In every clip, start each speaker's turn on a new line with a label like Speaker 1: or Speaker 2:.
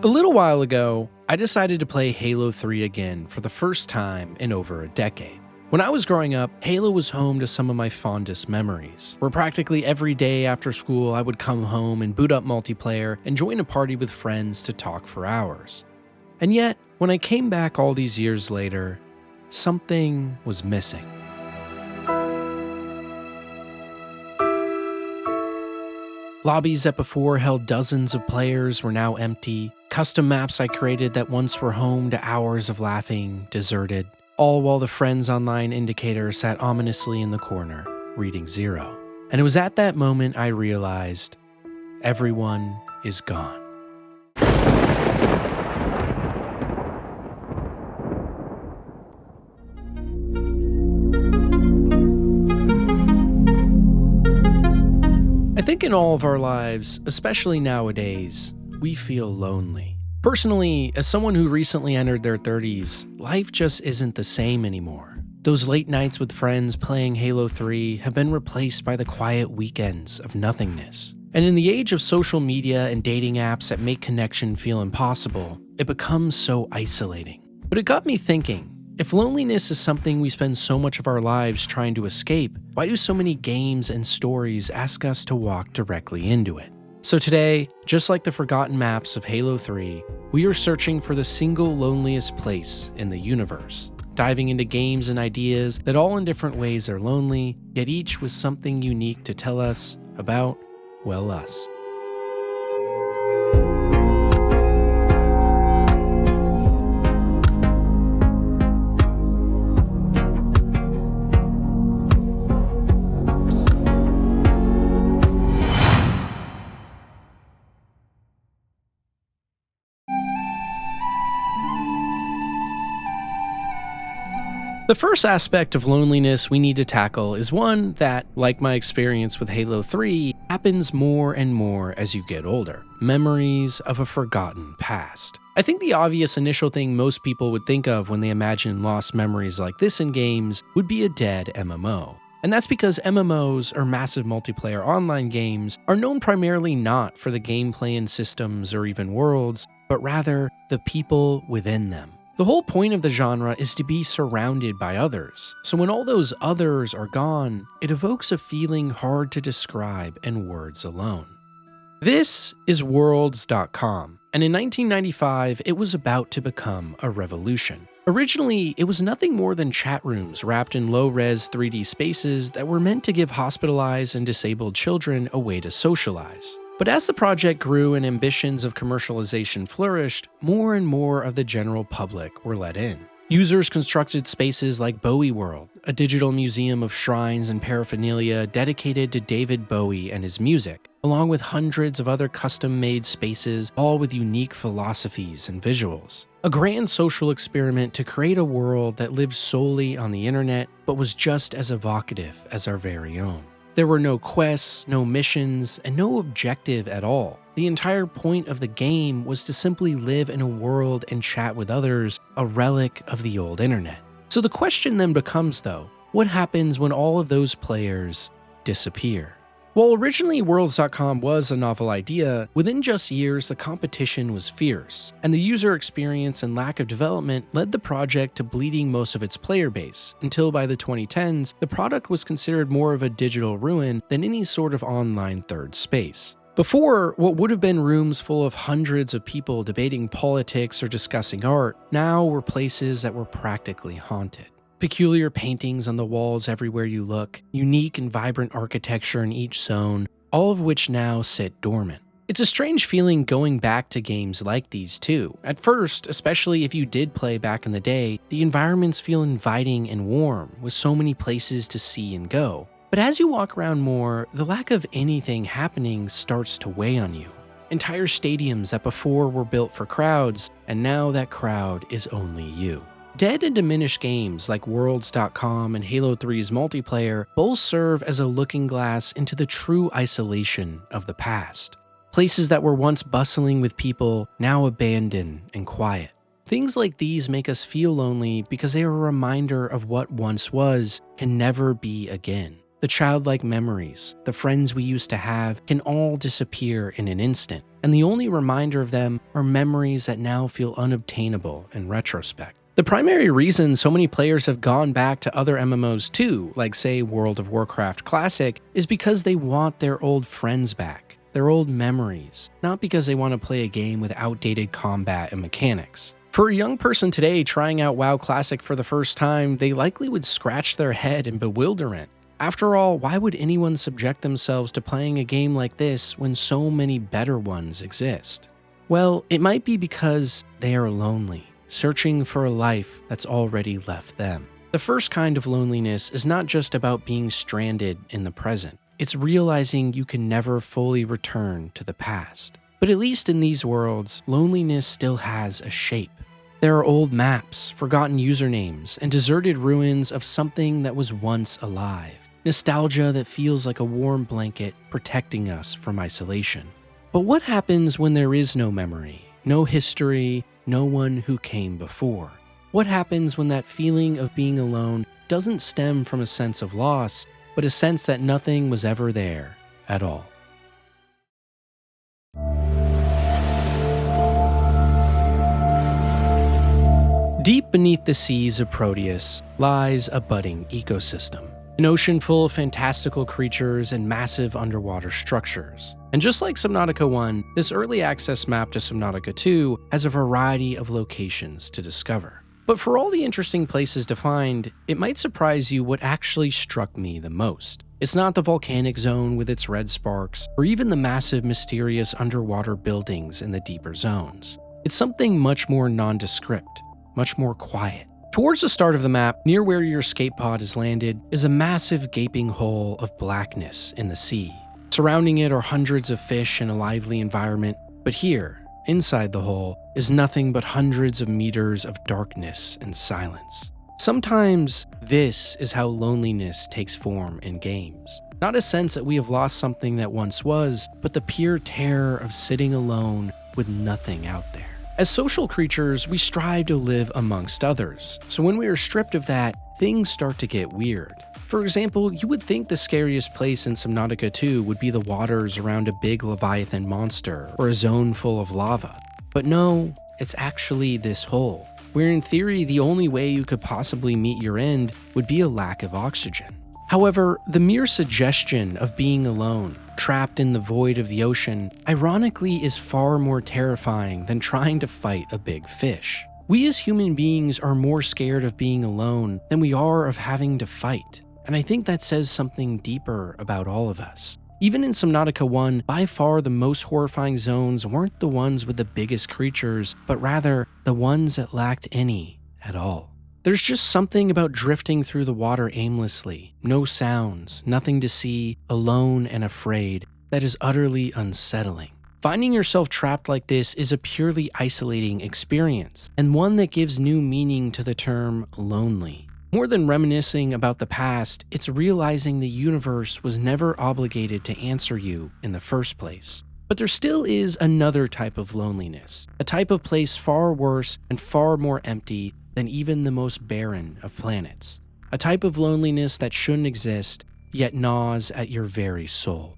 Speaker 1: A little while ago, I decided to play Halo 3 again for the first time in over a decade. When I was growing up, Halo was home to some of my fondest memories, where practically every day after school I would come home and boot up multiplayer and join a party with friends to talk for hours. And yet, when I came back all these years later, something was missing. Lobbies that before held dozens of players were now empty. Custom maps I created that once were home to hours of laughing, deserted. All while the friends online indicator sat ominously in the corner, reading 0. And it was at that moment I realized everyone is gone. I think in all of our lives, especially nowadays, we feel lonely. Personally, as someone who recently entered their 30s, life just isn't the same anymore. Those late nights with friends playing Halo 3 have been replaced by the quiet weekends of nothingness. And in the age of social media and dating apps that make connection feel impossible, it becomes so isolating. But it got me thinking, if loneliness is something we spend so much of our lives trying to escape, why do so many games and stories ask us to walk directly into it? So today, just like the forgotten maps of Halo 3, we are searching for the single loneliest place in the universe, diving into games and ideas that all in different ways are lonely, yet each with something unique to tell us about, well, us. The first aspect of loneliness we need to tackle is one that, like my experience with Halo 3, happens more and more as you get older. Memories of a forgotten past. I think the obvious initial thing most people would think of when they imagine lost memories like this in games would be a dead MMO. And that's because MMOs, or massive multiplayer online games, are known primarily not for the gameplay and systems or even worlds, but rather the people within them. The whole point of the genre is to be surrounded by others, so when all those others are gone, it evokes a feeling hard to describe in words alone. This is Worlds.com, and in 1995, it was about to become a revolution. Originally, it was nothing more than chat rooms wrapped in low-res 3D spaces that were meant to give hospitalized and disabled children a way to socialize. But as the project grew and ambitions of commercialization flourished, more and more of the general public were let in. Users constructed spaces like Bowie World, a digital museum of shrines and paraphernalia dedicated to David Bowie and his music, along with hundreds of other custom-made spaces, all with unique philosophies and visuals. A grand social experiment to create a world that lived solely on the internet, but was just as evocative as our very own. There were no quests, no missions, and no objective at all. The entire point of the game was to simply live in a world and chat with others, a relic of the old internet. So the question then becomes though, what happens when all of those players disappear? While originally Worlds.com was a novel idea, within just years the competition was fierce, and the user experience and lack of development led the project to bleeding most of its player base, until by the 2010s, the product was considered more of a digital ruin than any sort of online third space. Before, what would have been rooms full of hundreds of people debating politics or discussing art, now were places that were practically haunted. Peculiar paintings on the walls everywhere you look, unique and vibrant architecture in each zone, all of which now sit dormant. It's a strange feeling going back to games like these too. At first, especially if you did play back in the day, the environments feel inviting and warm, with so many places to see and go. But as you walk around more, the lack of anything happening starts to weigh on you. Entire stadiums that before were built for crowds, and now that crowd is only you. Dead and diminished games like Worlds.com and Halo 3's multiplayer both serve as a looking glass into the true isolation of the past. Places that were once bustling with people, now abandoned and quiet. Things like these make us feel lonely because they are a reminder of what once was can never be again. The childlike memories, the friends we used to have, can all disappear in an instant, and the only reminder of them are memories that now feel unobtainable in retrospect. The primary reason so many players have gone back to other MMOs too, like say World of Warcraft Classic, is because they want their old friends back, their old memories, not because they want to play a game with outdated combat and mechanics. For a young person today trying out WoW Classic for the first time, they likely would scratch their head in bewilderment. After all, why would anyone subject themselves to playing a game like this when so many better ones exist? Well, it might be because they are lonely, searching for a life that's already left them. The first kind of loneliness is not just about being stranded in the present. It's realizing you can never fully return to the past. But at least in these worlds, loneliness still has a shape. There are old maps, forgotten usernames, and deserted ruins of something that was once alive. Nostalgia that feels like a warm blanket protecting us from isolation. But what happens when there is no memory, no history, no one who came before? What happens when that feeling of being alone doesn't stem from a sense of loss, but a sense that nothing was ever there at all? Deep beneath the seas of Proteus lies a budding ecosystem. An ocean full of fantastical creatures and massive underwater structures. And just like Subnautica 1, this early access map to Subnautica 2 has a variety of locations to discover. But for all the interesting places to find, it might surprise you what actually struck me the most. It's not the volcanic zone with its red sparks, or even the massive mysterious underwater buildings in the deeper zones. It's something much more nondescript, much more quiet. Towards the start of the map, near where your escape pod is landed, is a massive gaping hole of blackness in the sea. Surrounding it are hundreds of fish in a lively environment, but here, inside the hole, is nothing but hundreds of meters of darkness and silence. Sometimes, this is how loneliness takes form in games. Not a sense that we have lost something that once was, but the pure terror of sitting alone with nothing out there. As social creatures, we strive to live amongst others, so when we are stripped of that, things start to get weird. For example, you would think the scariest place in Subnautica 2 would be the waters around a big leviathan monster or a zone full of lava. But no, it's actually this hole, where in theory the only way you could possibly meet your end would be a lack of oxygen. However, the mere suggestion of being alone, trapped in the void of the ocean, ironically is far more terrifying than trying to fight a big fish. We as human beings are more scared of being alone than we are of having to fight, and I think that says something deeper about all of us. Even in Subnautica 1, by far the most horrifying zones weren't the ones with the biggest creatures, but rather the ones that lacked any at all. There's just something about drifting through the water aimlessly, no sounds, nothing to see, alone and afraid, that is utterly unsettling. Finding yourself trapped like this is a purely isolating experience, and one that gives new meaning to the term lonely. More than reminiscing about the past, it's realizing the universe was never obligated to answer you in the first place. But there still is another type of loneliness, a type of place far worse and far more empty than even the most barren of planets. A type of loneliness that shouldn't exist, yet gnaws at your very soul.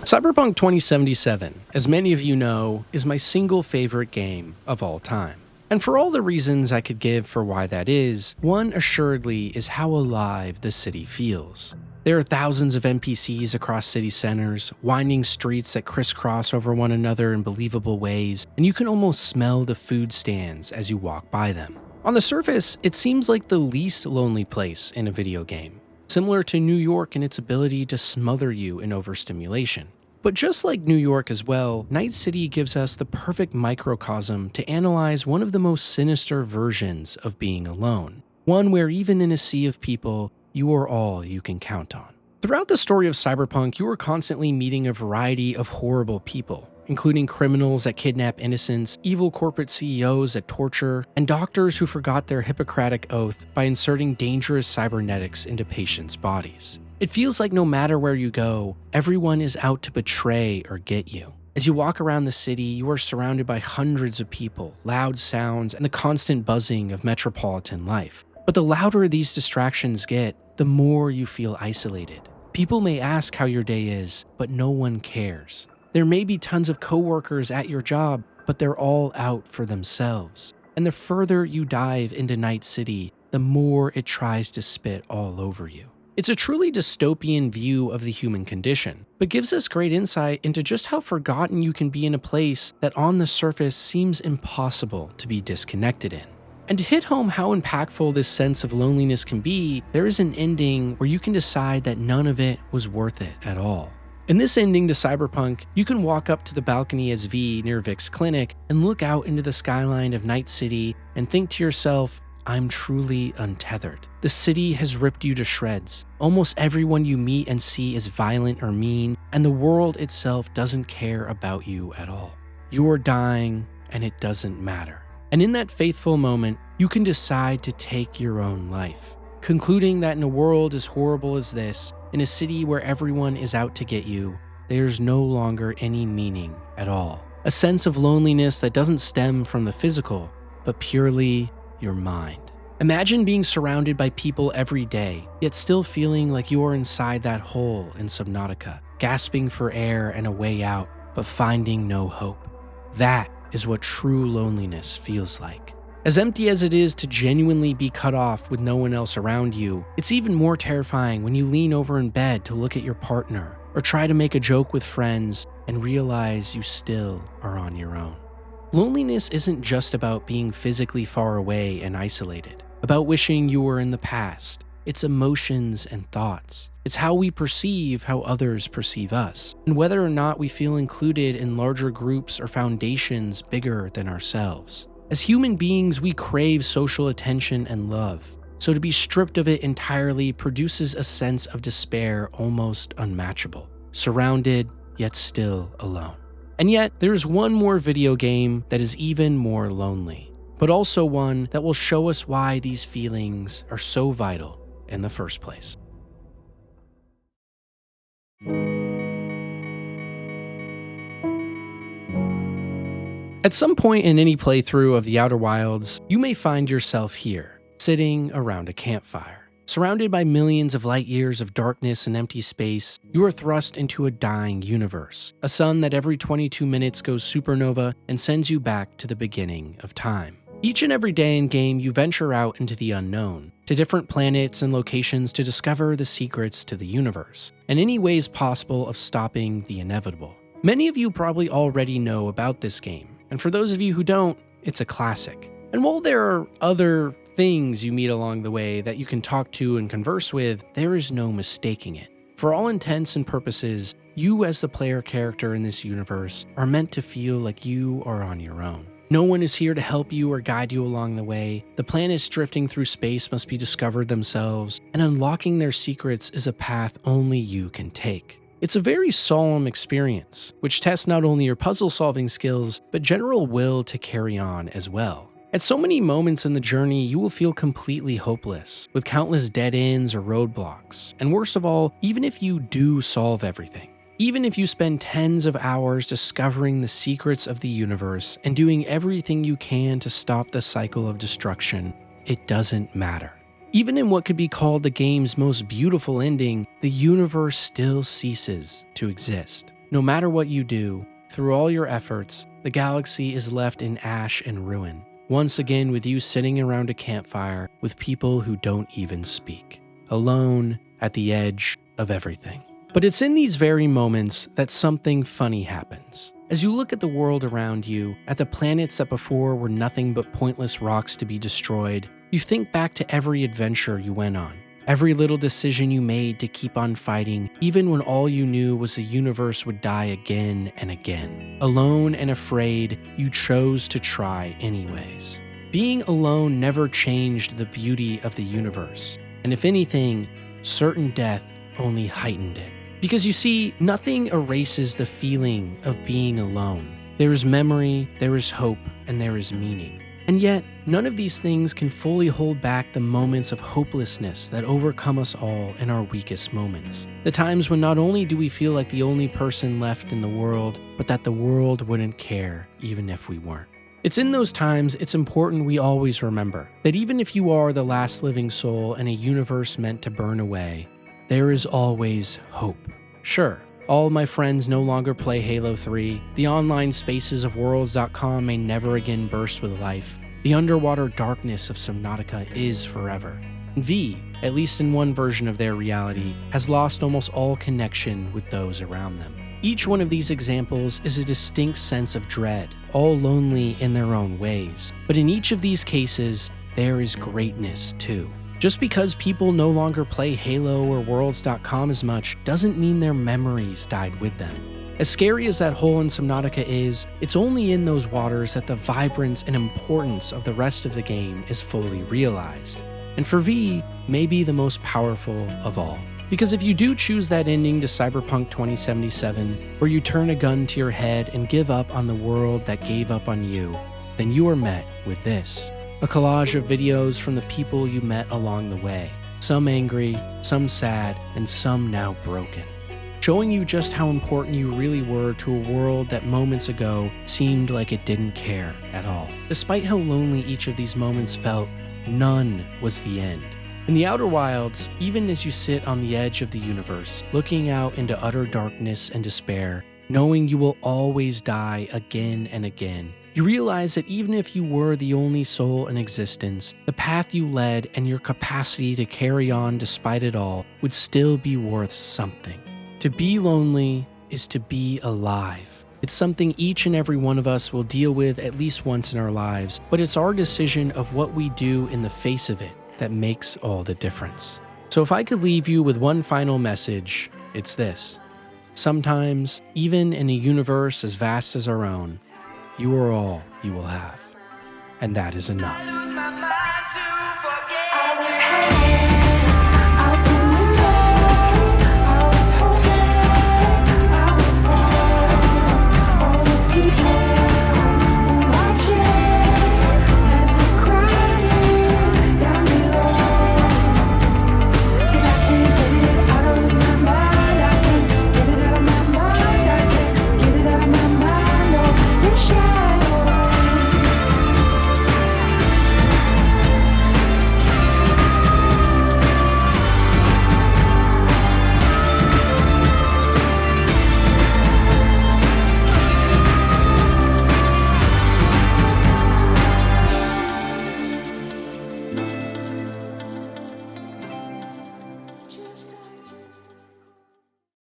Speaker 1: Cyberpunk 2077, as many of you know, is my single favorite game of all time. And for all the reasons I could give for why that is, one assuredly is how alive the city feels. There are thousands of NPCs across city centers, winding streets that crisscross over one another in believable ways, and you can almost smell the food stands as you walk by them. On the surface, it seems like the least lonely place in a video game, similar to New York in its ability to smother you in overstimulation. But just like New York as well, Night City gives us the perfect microcosm to analyze one of the most sinister versions of being alone, one where even in a sea of people, you are all you can count on. Throughout the story of Cyberpunk, you are constantly meeting a variety of horrible people, including criminals that kidnap innocents, evil corporate CEOs that torture, and doctors who forgot their Hippocratic oath by inserting dangerous cybernetics into patients' bodies. It feels like no matter where you go, everyone is out to betray or get you. As you walk around the city, you are surrounded by hundreds of people, loud sounds, and the constant buzzing of metropolitan life. But the louder these distractions get, the more you feel isolated. People may ask how your day is, but no one cares. There may be tons of coworkers at your job, but they're all out for themselves. And the further you dive into Night City, the more it tries to spit all over you. It's a truly dystopian view of the human condition, but gives us great insight into just how forgotten you can be in a place that on the surface seems impossible to be disconnected in. And to hit home how impactful this sense of loneliness can be, there is an ending where you can decide that none of it was worth it at all. In this ending to Cyberpunk, you can walk up to the balcony as V near Vic's clinic and look out into the skyline of Night City and think to yourself, I'm truly untethered. The city has ripped you to shreds. Almost everyone you meet and see is violent or mean, and the world itself doesn't care about you at all. You're dying, and it doesn't matter. And in that faithful moment, you can decide to take your own life, concluding that in a world as horrible as this, in a city where everyone is out to get you, there's no longer any meaning at all. A sense of loneliness that doesn't stem from the physical, but purely your mind. Imagine being surrounded by people every day, yet still feeling like you are inside that hole in Subnautica, gasping for air and a way out, but finding no hope. That is what true loneliness feels like. As empty as it is to genuinely be cut off with no one else around you, it's even more terrifying when you lean over in bed to look at your partner, or try to make a joke with friends and realize you still are on your own. Loneliness isn't just about being physically far away and isolated, about wishing you were in the past. It's emotions and thoughts. It's how we perceive how others perceive us, and whether or not we feel included in larger groups or foundations bigger than ourselves. As human beings, we crave social attention and love, so to be stripped of it entirely produces a sense of despair almost unmatchable, surrounded yet still alone. And yet, there is one more video game that is even more lonely, but also one that will show us why these feelings are so vital in the first place. At some point in any playthrough of the Outer Wilds, you may find yourself here, sitting around a campfire. Surrounded by millions of light years of darkness and empty space, you are thrust into a dying universe, a sun that every 22 minutes goes supernova and sends you back to the beginning of time. Each and every day in game, you venture out into the unknown, to different planets and locations to discover the secrets to the universe, and any ways possible of stopping the inevitable. Many of you probably already know about this game, and for those of you who don't, it's a classic. And while there are other things you meet along the way that you can talk to and converse with, there is no mistaking it. For all intents and purposes, you as the player character in this universe are meant to feel like you are on your own. No one is here to help you or guide you along the way. The planets drifting through space must be discovered themselves, and unlocking their secrets is a path only you can take. It's a very solemn experience, which tests not only your puzzle-solving skills, but general will to carry on as well. At so many moments in the journey, you will feel completely hopeless, with countless dead ends or roadblocks. And worst of all, even if you do solve everything, even if you spend tens of hours discovering the secrets of the universe and doing everything you can to stop the cycle of destruction, it doesn't matter. Even in what could be called the game's most beautiful ending, the universe still ceases to exist. No matter what you do, through all your efforts, the galaxy is left in ash and ruin. Once again with you sitting around a campfire with people who don't even speak, alone at the edge of everything. But it's in these very moments that something funny happens. As you look at the world around you, at the planets that before were nothing but pointless rocks to be destroyed, you think back to every adventure you went on, every little decision you made to keep on fighting, even when all you knew was the universe would die again and again. Alone and afraid, you chose to try anyways. Being alone never changed the beauty of the universe, and if anything, certain death only heightened it. Because you see, nothing erases the feeling of being alone. There is memory, there is hope, and there is meaning. And yet, none of these things can fully hold back the moments of hopelessness that overcome us all in our weakest moments. The times when not only do we feel like the only person left in the world, but that the world wouldn't care even if we weren't. It's in those times it's important we always remember that even if you are the last living soul in a universe meant to burn away, there is always hope. Sure, all my friends no longer play Halo 3, the online spaces of Worlds.com may never again burst with life, the underwater darkness of Subnautica is forever. V, at least in one version of their reality, has lost almost all connection with those around them. Each one of these examples is a distinct sense of dread, all lonely in their own ways. But in each of these cases, there is greatness too. Just because people no longer play Halo or Worlds.com as much doesn't mean their memories died with them. As scary as that hole in Subnautica is, it's only in those waters that the vibrance and importance of the rest of the game is fully realized. And for V, may be the most powerful of all. Because if you do choose that ending to Cyberpunk 2077, where you turn a gun to your head and give up on the world that gave up on you, then you are met with this. A collage of videos from the people you met along the way, some angry, some sad, and some now broken, showing you just how important you really were to a world that moments ago seemed like it didn't care at all. Despite how lonely each of these moments felt, none was the end. In the Outer Wilds, even as you sit on the edge of the universe, looking out into utter darkness and despair, knowing you will always die again and again, you realize that even if you were the only soul in existence, the path you led and your capacity to carry on despite it all would still be worth something. To be lonely is to be alive. It's something each and every one of us will deal with at least once in our lives, but it's our decision of what we do in the face of it that makes all the difference. So if I could leave you with one final message, it's this. Sometimes, even in a universe as vast as our own, you are all you will have, and that is enough.